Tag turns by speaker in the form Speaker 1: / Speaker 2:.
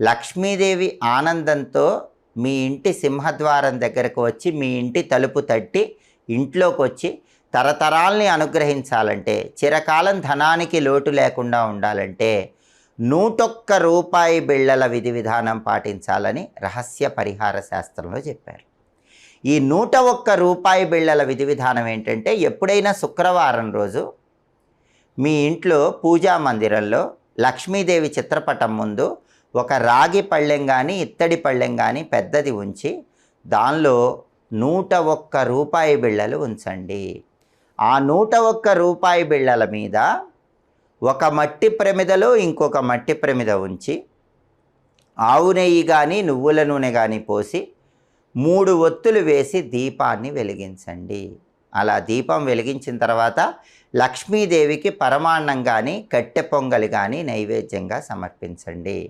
Speaker 1: లక్ష్మీదేవి ఆనందంతో మీ ఇంటి సింహద్వారం దగ్గరకు వచ్చి మీ ఇంటి తలుపు తట్టి ఇంట్లోకి వచ్చి తరతరాల్ని అనుగ్రహించాలంటే, చిరకాలం ధనానికి లోటు లేకుండా ఉండాలంటే 101 రూపాయి బిళ్ళల విధి విధానం పాటించాలని రహస్య పరిహార శాస్త్రంలో చెప్పారు. ఈ 101 రూపాయి బిళ్ళల విధి విధానం ఏంటంటే, ఎప్పుడైనా శుక్రవారం రోజు మీ ఇంట్లో పూజా మందిరంలో లక్ష్మీదేవి చిత్రపటం ముందు ఒక రాగి పళ్ళెం కానీ ఇత్తడి పళ్ళెం కానీ పెద్దది ఉంచి దానిలో 101 రూపాయి బిళ్ళలు ఉంచండి. ఆ 101 రూపాయి బిళ్ళల మీద ఒక మట్టి ప్రమిదలో ఇంకొక మట్టి ప్రమిద ఉంచి ఆవు నెయ్యి కానీ నువ్వుల నూనె కానీ పోసి 3 ఒత్తులు వేసి దీపాన్ని వెలిగించండి. అలా దీపం వెలిగించిన తర్వాత లక్ష్మీదేవికి పరమాన్నం కానీ కట్టె పొంగలి కానీ నైవేద్యంగా సమర్పించండి.